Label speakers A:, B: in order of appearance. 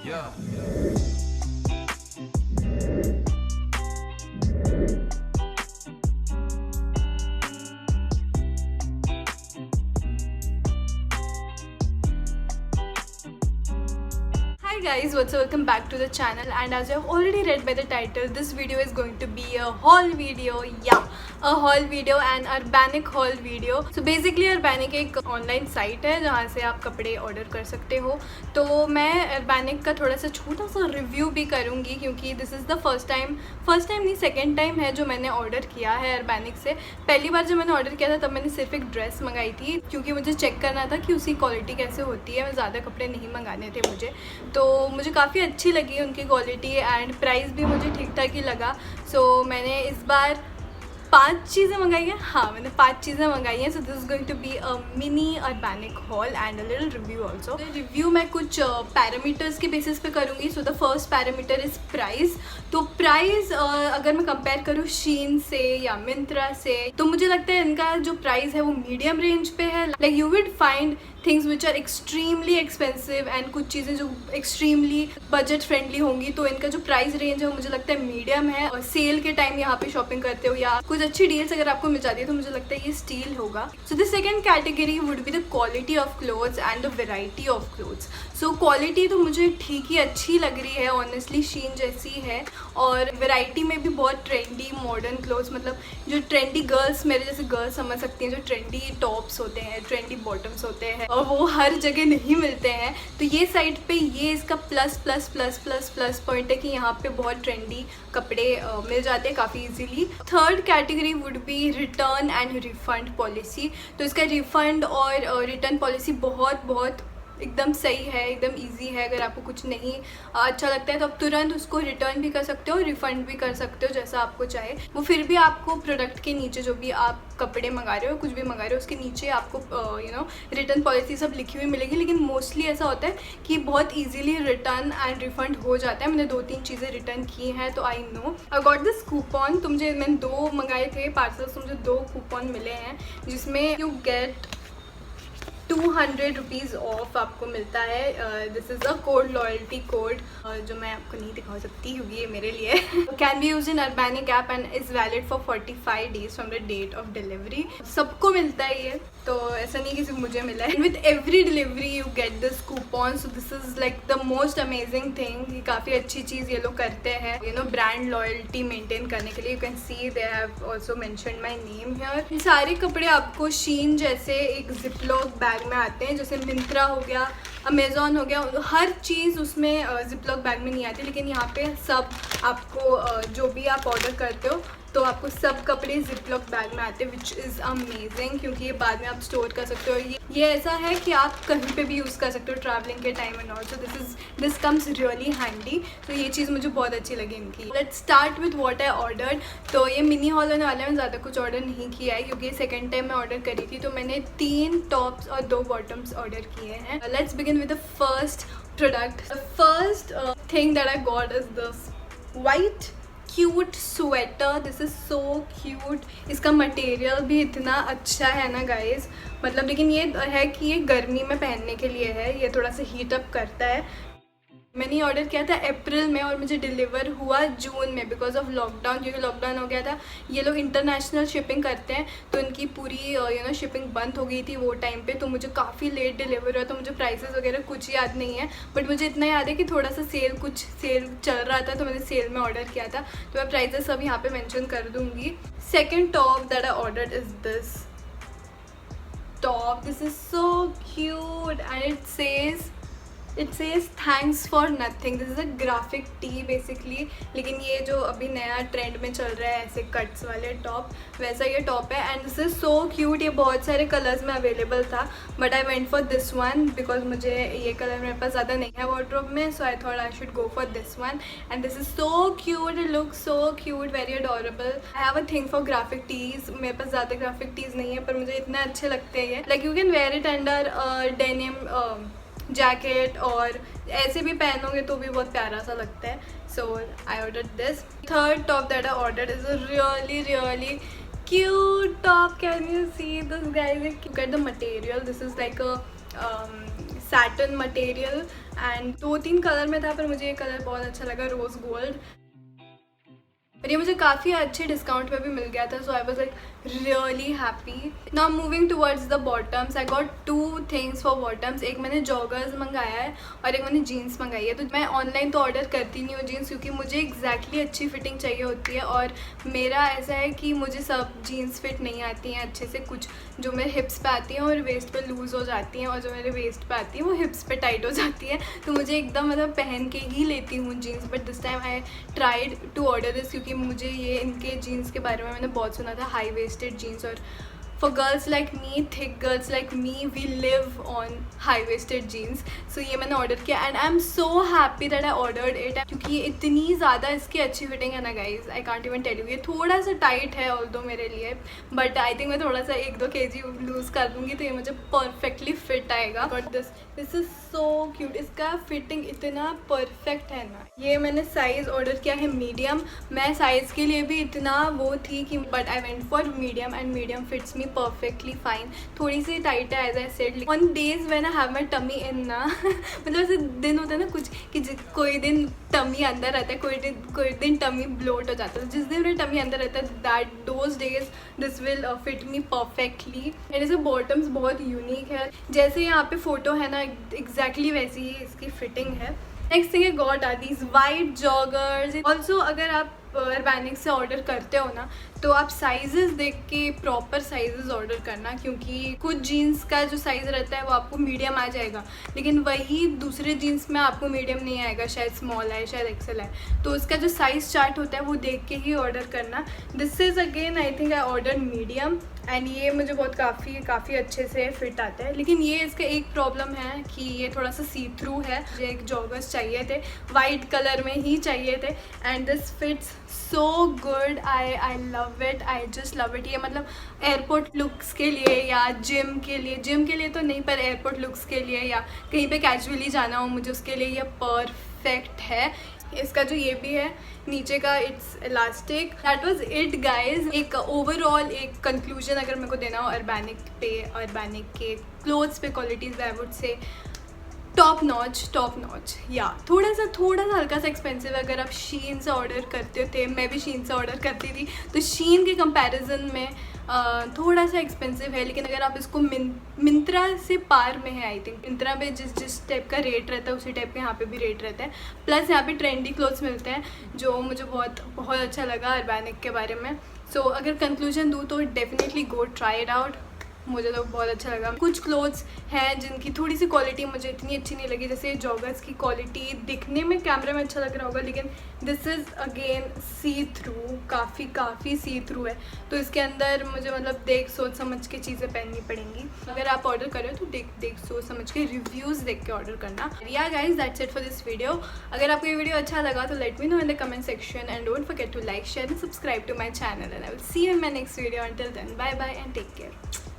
A: Yeah.
B: Hi guys, what's up? Welcome back to the channel, and as you have already read by the title, this video is going to be a haul video. Yeah, a haul video and Urbanic haul video. So basically Urbanic एक online site है जहाँ से आप कपड़े order कर सकते हो. तो मैं Urbanic का थोड़ा सा छोटा सा रिव्यू भी करूँगी क्योंकि this is the first time नहीं सेकेंड टाइम है जो मैंने ऑर्डर किया है Urbanic से. पहली बार जब मैंने ऑर्डर किया था तब मैंने सिर्फ एक ड्रेस मंगाई थी क्योंकि मुझे चेक करना था कि उसकी क्वालिटी कैसे होती है. मैं ज़्यादा कपड़े नहीं मंगाने थे मुझे, तो मुझे काफ़ी अच्छी लगी उनकी क्वालिटी एंड प्राइस भी मुझे ठीक ठाक ही लगा. सो मैंने इस बार 5 चीज़ें मंगाई हैं. हाँ, मैंने 5 चीज़ें मंगाई हैं. So this is going to be a mini Urbanic haul and a little review also. Review मैं कुछ पैरामीटर्स के बेसिस पे करूँगी. So the first parameter is price. तो प्राइस अगर मैं कंपेयर करूँ शीन से या मिंत्रा से, तो मुझे लगता है इनका जो प्राइस है वो मीडियम रेंज पे है. Like you would find things which are extremely expensive and कुछ चीज़ें जो एक्सट्रीमली बजट फ्रेंडली होंगी. तो इनका जो प्राइस रेंज है वो मुझे लगता है मीडियम है. और सेल के टाइम यहाँ पे शॉपिंग करते हो या कुछ अच्छी डील्स अगर आपको मिल जाती है तो मुझे लगता है ये स्टील होगा. So the second category would be the quality of clothes and the variety of clothes. So quality तो मुझे ठीक ही अच्छी लग रही है, ऑनेस्टली शीन जैसी है. और वेराइटी में भी बहुत ट्रेंडी मॉडर्न क्लोथ्स, मतलब जो ट्रेंडी गर्ल्स, मेरे जैसे गर्ल्स समझ सकती हैं, जो ट्रेंडी टॉप्स होते हैं, ट्रेंडी बॉटम्स होते हैं और वो हर जगह नहीं मिलते हैं. तो ये साइड पे ये इसका plus plus plus plus plus point है कि यहाँ पे बहुत ट्रेंडी कपड़े मिल जाते हैं काफ़ी easily. Third category would be return and refund policy. तो इसका रिफंड और रिटर्न पॉलिसी बहुत एकदम सही है, एकदम इजी है. अगर आपको कुछ नहीं अच्छा लगता है तो आप तुरंत उसको रिटर्न भी कर सकते हो, रिफ़ंड भी कर सकते हो, जैसा आपको चाहे. वो फिर भी आपको प्रोडक्ट के नीचे जो भी आप कपड़े मंगा रहे हो, कुछ भी मंगा रहे हो, उसके नीचे आपको रिटर्न पॉलिसी सब लिखी हुई मिलेगी. लेकिन मोस्टली ऐसा होता है कि बहुत ईजिली रिटर्न एंड रिफ़ंड हो जाता है. मैंने 2-3 चीज़ें रिटर्न की हैं तो I know. I got this coupon. तो मैंने 2 मंगाए थे पार्सल्स, तो मुझे 2 कूपन मिले हैं जिसमें यू गेट 200 रुपीज़ ऑफ आपको मिलता है. This is a code, loyalty code, जो मैं आपको नहीं दिखा सकती क्योंकि ये मेरे लिए. Can be use in Urbanic app and is valid for 45 days from the date of delivery. सबको मिलता है ये, तो ऐसा नहीं कि सिर्फ मुझे मिला है. With every delivery you get this coupon. So this is like the most amazing thing. ये काफ़ी अच्छी चीज़ ये लोग करते हैं ब्रांड लॉयल्टी मेंटेन करने के लिए. You can see they have also mentioned my name here. सारे कपड़े आपको शीन जैसे एक जिपलॉक बैग में आते हैं, जैसे मिंत्रा हो गया, अमेज़ॉन हो गया. हर चीज़ उसमें जिपलॉक बैग में नहीं आती, लेकिन यहाँ पे सब आपको जो भी आप ऑर्डर करते हो तो आपको सब कपड़े जिपलॉक बैग में आते हैं, विच इज़ अमेजिंग क्योंकि ये बाद में आप स्टोर कर सकते हो. ये ऐसा है कि आप कहीं पे भी यूज़ कर सकते हो ट्रैवलिंग के time and all. So this comes really handy. तो ये चीज़ मुझे बहुत अच्छी लगी इनकी. Let's start with what I ordered. तो ये मिनी हॉल होने वाला है. मैं ज़्यादा कुछ ऑर्डर नहीं किया है क्योंकि सेकेंड टाइम मैं ऑर्डर करी थी. तो मैंने 3 टॉप्स और 2 बॉटम्स ऑर्डर किए हैं. Let's begin with the first product. The first thing that I got is this white cute sweater. This is so cute. इसका मटेरियल भी इतना अच्छा है ना गाइज, मतलब. लेकिन ये है कि ये गर्मी में पहनने के लिए है, ये थोड़ा सा हीट अप करता है. मैंने ऑर्डर किया था अप्रैल में और मुझे डिलीवर हुआ जून में बिकॉज ऑफ लॉकडाउन. क्योंकि लॉकडाउन हो गया था, ये लोग इंटरनेशनल शिपिंग करते हैं तो इनकी पूरी शिपिंग बंद हो गई थी वो टाइम पे. तो मुझे काफ़ी लेट डिलीवर हुआ. तो मुझे प्राइसेस वगैरह कुछ याद नहीं है, बट मुझे इतना याद है कि थोड़ा सा सेल चल रहा था तो मैंने सेल में ऑर्डर किया था. तो मैं प्राइसेस सब यहाँ पर मैंशन कर दूँगी. Second top that I ordered is this top. This is so cute and it says thanks for nothing. This is a graphic T basically. लेकिन ये जो अभी नया ट्रेंड में चल रहा है ऐसे कट्स वाले टॉप, वैसा ये टॉप है. And this is so cute. ये बहुत सारे कलर्स में अवेलेबल था but I went for this one because मुझे ये कलर मेरे पास ज़्यादा नहीं है वार्डरोब में. So I thought I should go for this one. And this is so cute. It look so cute, very adorable. I have a thing for graphic tees. मेरे पास ज़्यादा ग्राफिक टीज नहीं है पर मुझे इतने अच्छे लगते हैं ये. Like you can wear it under denim jacket और ऐसे भी पहनोगे तो भी बहुत प्यारा सा लगता है. So I order this. Third top that I order is a really cute top. Can you see this guys? Look at the material. This is like a satin material and 2-3 colour में था, पर मुझे ये colour बहुत अच्छा लगा, rose gold. और ये मुझे काफ़ी अच्छे डिस्काउंट पे भी मिल गया था, so I was like really happy. Now moving towards the bottoms, I got 2 things for bottoms. एक मैंने जॉगर्स मंगाया है और एक मैंने जीन्स मंगाई है। तो मैं ऑनलाइन तो ऑर्डर करती नहीं हूँ जीन्स, क्योंकि मुझे एग्जैक्टली अच्छी फिटिंग चाहिए होती है, और मेरा ऐसा है कि मुझे सब जीन्स फिट नहीं आती हैं अच्छे से। कुछ जो मेरे हिप्स पे आती हैं और वेस्ट पे लूज़ हो जाती हैं, और जो मेरे वेस्ट पे आती हैं वो हिप्स पे टाइट हो जाती है। तो मुझे एकदम मतलब पहन के ही लेती हूँ jeans. But this time I tried to order this, क्योंकि मुझे ये इनके जीन्स के बारे में मैंने बहुत सुना था, हाई वेस्टेड जीन्स। और for girls like me, thick girls like me, we live on high waisted jeans. So ये मैंने ऑर्डर किया and I am so happy that I ordered it, क्योंकि ये इतनी ज़्यादा इसकी अच्छी फिटिंग है ना guys, I can't even tell you. ये थोड़ा सा टाइट है ऑल्दो मेरे लिए, बट आई थिंक मैं थोड़ा सा 1-2 kg लूज़ कर दूँगी तो ये मुझे परफेक्टली फिट आएगा। But this is so cute, इसका फिटिंग इतना परफेक्ट है ना। ये मैंने साइज़ ऑर्डर किया है मीडियम। मैं साइज़ के लिए भी इतना वो थी कि, but I went for medium and medium fits me perfectly fine. थोड़ी सी टाइट है as I said on days when I have my tummy in ना मतलब ऐसे दिन होता है ना कुछ कि कोई दिन टमी अंदर रहता है, कोई दिन टमी ब्लोट हो जाता है। जिस दिन मेरा टमी अंदर रहता है that those days this will fit me perfectly. And इसे बॉटम्स बहुत यूनिक है, जैसे यहाँ पे फोटो है ना एग्जैक्टली वैसी ही इसकी फिटिंग है। नेक्स्ट थिंग है got are these white joggers. Also अगर आप अर्बैनिक से ऑर्डर करते हो ना तो आप साइजेस देख के प्रॉपर साइजेस ऑर्डर करना, क्योंकि कुछ जीन्स का जो साइज़ रहता है वो आपको मीडियम आ जाएगा, लेकिन वही दूसरे जीन्स में आपको मीडियम नहीं आएगा, शायद स्मॉल है, शायद एक्सेल है। तो उसका जो साइज़ चार्ट होता है वो देख के ही ऑर्डर करना। This is again I think I order medium and ये मुझे बहुत काफ़ी अच्छे से फिट आता है। लेकिन ये इसका एक प्रॉब्लम है कि ये थोड़ा सा सी थ्रू है। मुझे एक जॉगर्स चाहिए थे, वाइट कलर में ही चाहिए थे and this fits so good. I love it, I just love it. ये मतलब एयरपोर्ट लुक्स के लिए या जिम के लिए तो नहीं, पर एयरपोर्ट लुक्स के लिए या कहीं पे कैजुअली जाना हो मुझे उसके लिए ये परफेक्ट है। इसका जो ये भी है नीचे का, it's elastic. That was it guys. एक ओवरऑल एक कंक्लूजन अगर मेरे को देना हो अर्बैनिक के क्लोथ्स पे qualities, I would say top notch. या थोड़ा सा हल्का सा एक्सपेंसिव है। अगर आप शीन से ऑर्डर करते थे, मैं भी शीन से ऑर्डर करती थी, तो शीन के कंपैरिजन में थोड़ा सा एक्सपेंसिव है। लेकिन अगर आप इसको मिंत्रा से पार में है, आई थिंक मिंत्रा पे जिस टाइप का रेट रहता है उसी टाइप का यहाँ पे भी रेट रहता है। प्लस यहाँ पे ट्रेंडी क्लोथ्स मिलते हैं, जो मुझे बहुत अच्छा लगा अर्बैनिक के बारे में। सो अगर कंक्लूजन दूँ तो definitely go try it out. मुझे तो बहुत अच्छा लगा। कुछ क्लोथ्स हैं जिनकी थोड़ी सी क्वालिटी मुझे इतनी अच्छी नहीं लगी, जैसे जॉगर्स की क्वालिटी दिखने में कैमरे में अच्छा लग रहा होगा, लेकिन this is again see through, काफ़ी सी थ्रू है। तो इसके अंदर मुझे मतलब देख सोच समझ के चीज़ें पहननी पड़ेंगी। अगर आप ऑर्डर कर रहे हो तो देख सोच समझ के रिव्यूज़ देख के ऑर्डर करना। या guys that's it for this video. अगर आपको ये वीडियो अच्छा लगा तो let me know in the comment section and don't forget to like, share and subscribe to my channel and I will see you in my next video. Until then bye bye and take care.